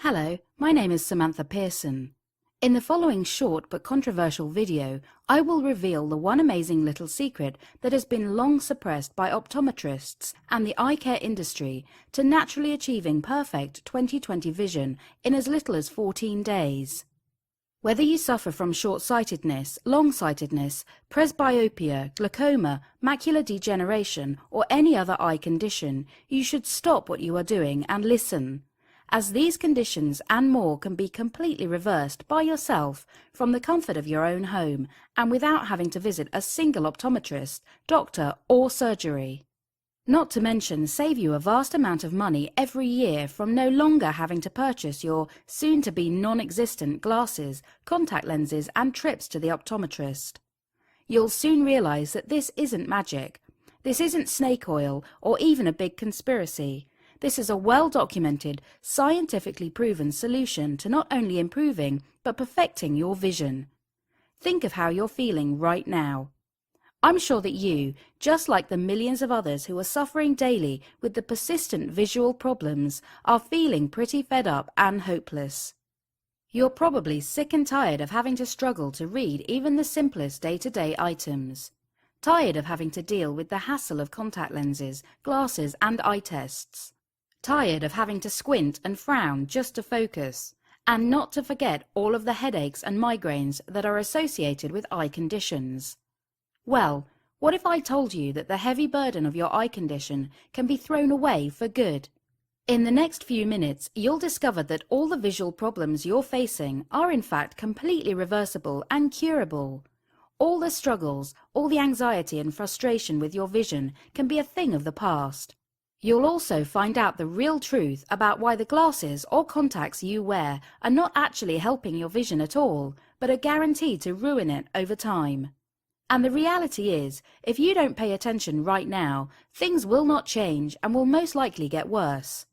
Hello, my name is Samantha Pearson. In the following short but controversial video, I will reveal the one amazing little secret that has been long suppressed by optometrists and the eye care industry to naturally achieving perfect 20/20 vision in as little as 14 days. Whether you suffer from short-sightedness, long-sightedness, presbyopia, glaucoma, macular degeneration, or any other eye condition, you should stop what you are doing and listen, as these conditions and more can be completely reversed by yourself from the comfort of your own home and without having to visit a single optometrist, doctor, or surgery. Not to mention save you a vast amount of money every year from no longer having to purchase your soon-to-be non-existent glasses, contact lenses and trips to the optometrist. You'll soon realize that this isn't magic. This isn't snake oil or even a big conspiracy. This is a well-documented, scientifically proven solution to not only improving but perfecting your vision. Think of how you're feeling right now. I'm sure that you, just like the millions of others who are suffering daily with the persistent visual problems, are feeling pretty fed up and hopeless. You're probably sick and tired of having to struggle to read even the simplest day-to-day items. Tired of having to deal with the hassle of contact lenses, glasses and eye tests. Tired of having to squint and frown just to focus, and not to forget all of the headaches and migraines that are associated with eye conditions. Well, what if I told you that the heavy burden of your eye condition can be thrown away for good? In the next few minutes, you'll discover that all the visual problems you're facing are in fact completely reversible and curable. All the struggles, all the anxiety and frustration with your vision can be a thing of the past. You'll also find out the real truth about why the glasses or contacts you wear are not actually helping your vision at all, but are guaranteed to ruin it over time. And the reality is, if you don't pay attention right now, things will not change and will most likely get worse.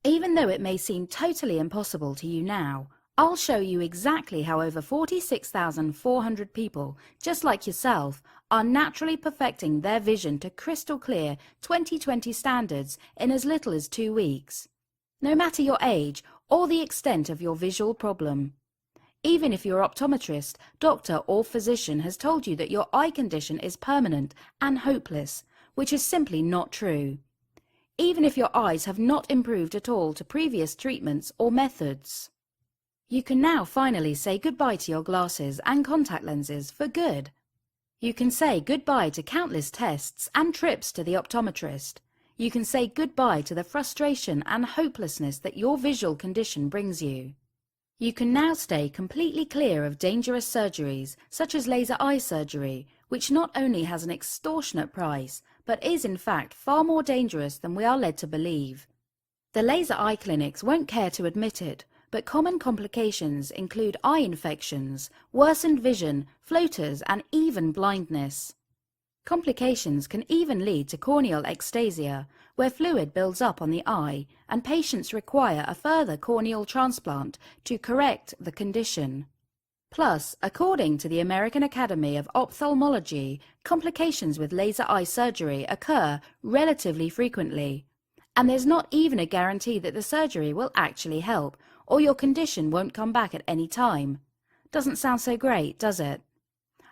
Even though it may seem totally impossible to you now, I'll show you exactly how over 46,400 people, just like yourself, are naturally perfecting their vision to crystal clear 20/20 standards in as little as 2 weeks. No matter your age or the extent of your visual problem. Even if your optometrist, doctor or physician has told you that your eye condition is permanent and hopeless, which is simply not true. Even if your eyes have not improved at all to previous treatments or methods. You can now finally say goodbye to your glasses and contact lenses for good. You can say goodbye to countless tests and trips to the optometrist. You can say goodbye to the frustration and hopelessness that your visual condition brings you. You can now stay completely clear of dangerous surgeries, such as laser eye surgery, which not only has an extortionate price, but is in fact far more dangerous than we are led to believe. The laser eye clinics won't care to admit it, but common complications include eye infections, worsened vision, floaters, and even blindness. Complications can even lead to corneal ectasia, where fluid builds up on the eye, and patients require a further corneal transplant to correct the condition. Plus, according to the American Academy of Ophthalmology, complications with laser eye surgery occur relatively frequently, and there's not even a guarantee that the surgery will actually help, or your condition won't come back at any time. Doesn't sound so great, does it?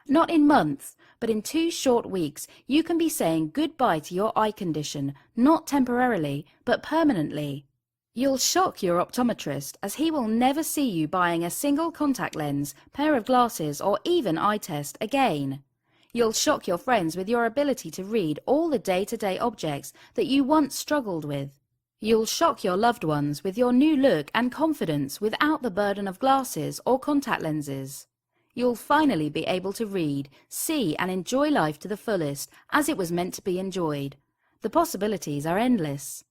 Not in months, but in 2 short weeks, you can be saying goodbye to your eye condition, not temporarily, but permanently. You'll shock your optometrist, as he will never see you buying a single contact lens, pair of glasses, or even eye test again. You'll shock your friends with your ability to read all the day-to-day objects that you once struggled with. You'll shock your loved ones with your new look and confidence without the burden of glasses or contact lenses. You'll finally be able to read, see and enjoy life to the fullest as it was meant to be enjoyed. The possibilities are endless.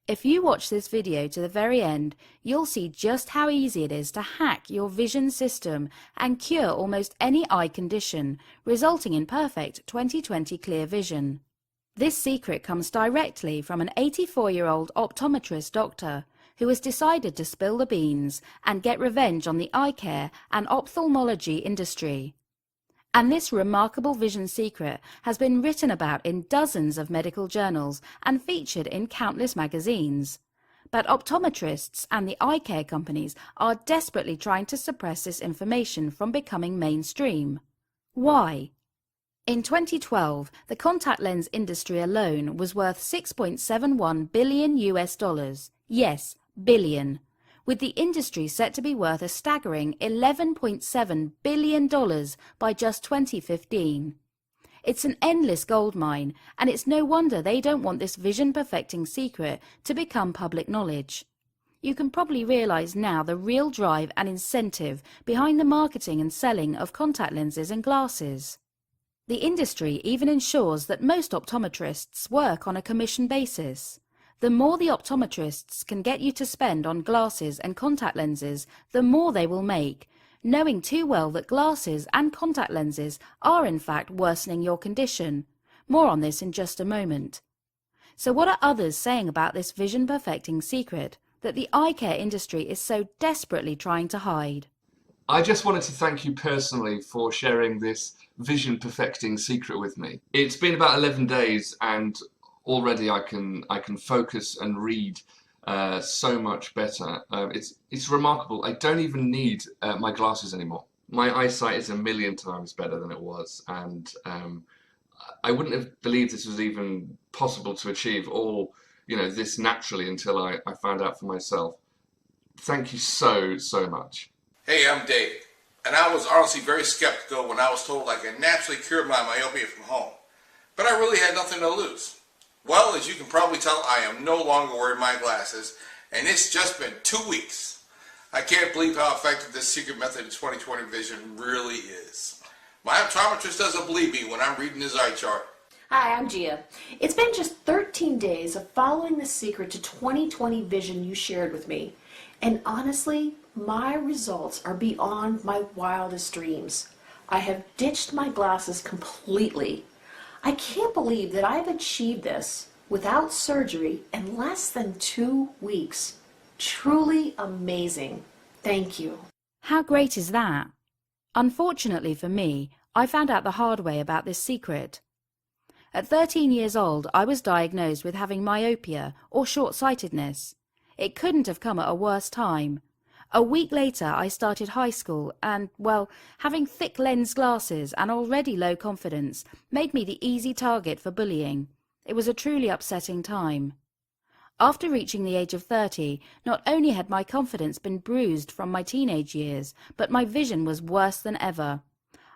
If you watch this video to the very end, you'll see just how easy it is to hack your vision system and cure almost any eye condition, resulting in perfect 20/20 clear vision. This secret comes directly from an 84-year-old optometrist doctor who has decided to spill the beans and get revenge on the eye care and ophthalmology industry. And this remarkable vision secret has been written about in dozens of medical journals and featured in countless magazines. But optometrists and the eye care companies are desperately trying to suppress this information from becoming mainstream. Why? In 2012, the contact lens industry alone was worth $6.71 billion US. Yes, billion. With the industry set to be worth a staggering $11.7 billion by just 2015. It's an endless gold mine, and it's no wonder they don't want this vision-perfecting secret to become public knowledge. You can probably realize now the real drive and incentive behind the marketing and selling of contact lenses and glasses. The industry even ensures that most optometrists work on a commission basis. The more the optometrists can get you to spend on glasses and contact lenses, the more they will make, knowing too well that glasses and contact lenses are in fact worsening your condition. More on this in just a moment. So what are others saying about this vision-perfecting secret that the eye care industry is so desperately trying to hide? I just wanted to thank you personally for sharing this vision-perfecting secret with me. It's been about 11 days and already I can focus and read so much better. It's remarkable. I don't even need my glasses anymore. My eyesight is 1,000,000 times better than it was, and I wouldn't have believed this was even possible to achieve all this naturally until I found out for myself. Thank you so much. Hey, I'm Dave, and I was honestly very skeptical when I was told I could naturally cure my myopia from home, but I really had nothing to lose. Well, as you can probably tell, I am no longer wearing my glasses, and it's just been 2 weeks. I can't believe how effective this secret method of 20/20 vision really is. My optometrist doesn't believe me when I'm reading his eye chart. Hi, I'm Gia. It's been just 13 days of following the secret to 20/20 vision you shared with me, and honestly, my results are beyond my wildest dreams. I have ditched my glasses completely. I can't believe that I've achieved this without surgery in less than 2 weeks. Truly amazing. Thank you. How great is that? Unfortunately for me, I found out the hard way about this secret. At 13 years old, I was diagnosed with having myopia or short-sightedness. It couldn't have come at a worse time. A week later, I started high school and, well, having thick lens glasses and already low confidence made me the easy target for bullying. It was a truly upsetting time. After reaching the age of 30, not only had my confidence been bruised from my teenage years, but my vision was worse than ever.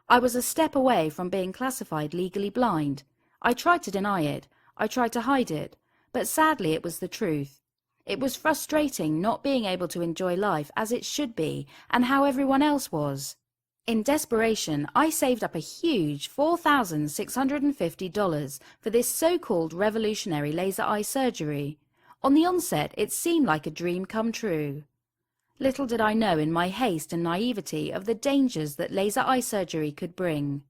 I was a step away from being classified legally blind. I tried to deny it. I tried to hide it. But sadly, it was the truth. It was frustrating not being able to enjoy life as it should be and how everyone else was. In desperation, I saved up a huge $4,650 for this so-called revolutionary laser eye surgery. On the onset, it seemed like a dream come true. Little did I know in my haste and naivety of the dangers that laser eye surgery could bring.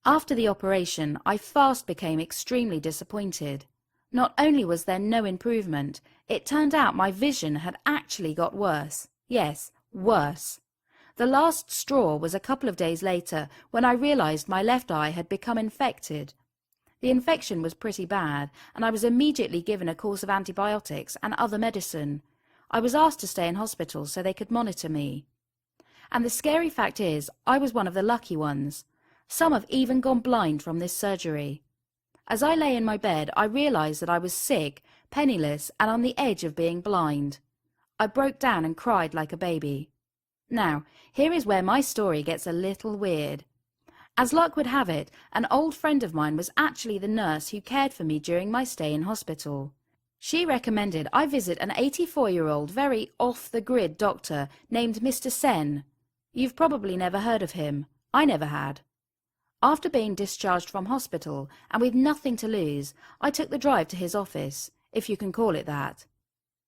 After the operation, I fast became extremely disappointed. Not only was there no improvement, it turned out my vision had actually got worse. Yes, worse. The last straw was a couple of days later when I realized my left eye had become infected. The infection was pretty bad, and I was immediately given a course of antibiotics and other medicine. I was asked to stay in hospital so they could monitor me. And the scary fact is, I was one of the lucky ones. Some have even gone blind from this surgery. As I lay in my bed, I realized that I was sick, penniless, and on the edge of being blind. I broke down and cried like a baby. Now, here is where my story gets a little weird. As luck would have it, an old friend of mine was actually the nurse who cared for me during my stay in hospital. She recommended I visit an 84-year-old, very off-the-grid doctor named Mr. Sen. You've probably never heard of him. I never had. After being discharged from hospital, and with nothing to lose, I took the drive to his office, if you can call it that.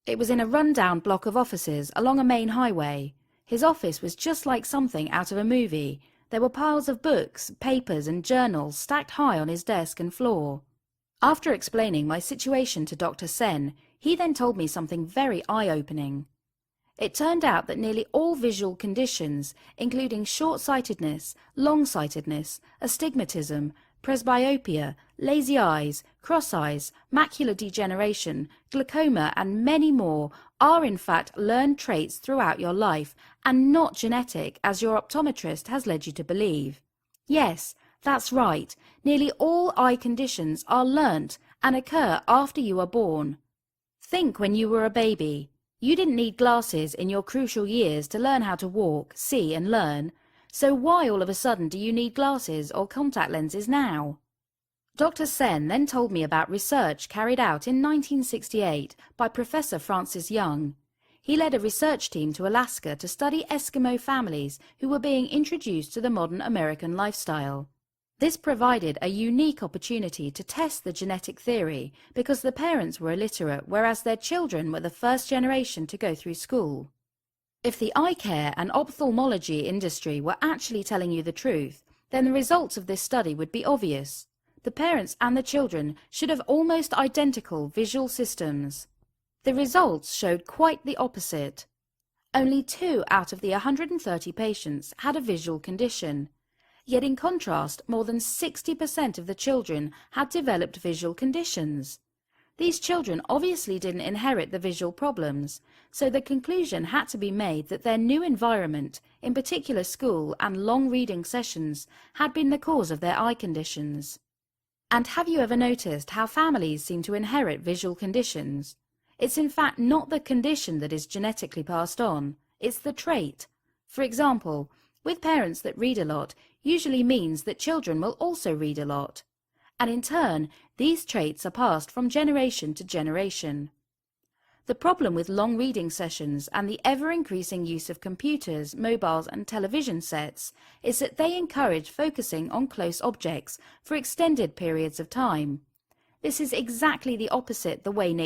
It was in a run-down block of offices along a main highway. His office was just like something out of a movie. There were piles of books, papers and journals stacked high on his desk and floor. After explaining my situation to Dr. Sen, he then told me something very eye-opening. It turned out that nearly all visual conditions, including short-sightedness, long-sightedness, astigmatism, presbyopia, lazy eyes, cross eyes, macular degeneration, glaucoma, and many more are in fact learned traits throughout your life and not genetic, as your optometrist has led you to believe. Yes, that's right. Nearly all eye conditions are learnt and occur after you are born. Think when you were a baby. You didn't need glasses in your crucial years to learn how to walk, see and learn. So why all of a sudden do you need glasses or contact lenses now? Dr. Sen then told me about research carried out in 1968 by Professor Francis Young. He led a research team to Alaska to study Eskimo families who were being introduced to the modern American lifestyle. This provided a unique opportunity to test the genetic theory because the parents were illiterate, whereas their children were the first generation to go through school. If the eye care and ophthalmology industry were actually telling you the truth, then the results of this study would be obvious. The parents and the children should have almost identical visual systems. The results showed quite the opposite. Only 2 out of the 130 patients had a visual condition. Yet in contrast, more than 60% of the children had developed visual conditions. These children obviously didn't inherit the visual problems, so the conclusion had to be made that their new environment, in particular school and long reading sessions, had been the cause of their eye conditions. And have you ever noticed how families seem to inherit visual conditions? It's in fact not the condition that is genetically passed on, it's the trait. For example, with parents that read a lot usually means that children will also read a lot. And in turn, these traits are passed from generation to generation. The problem with long reading sessions and the ever-increasing use of computers, mobiles and television sets is that they encourage focusing on close objects for extended periods of time. This is exactly the opposite the way nature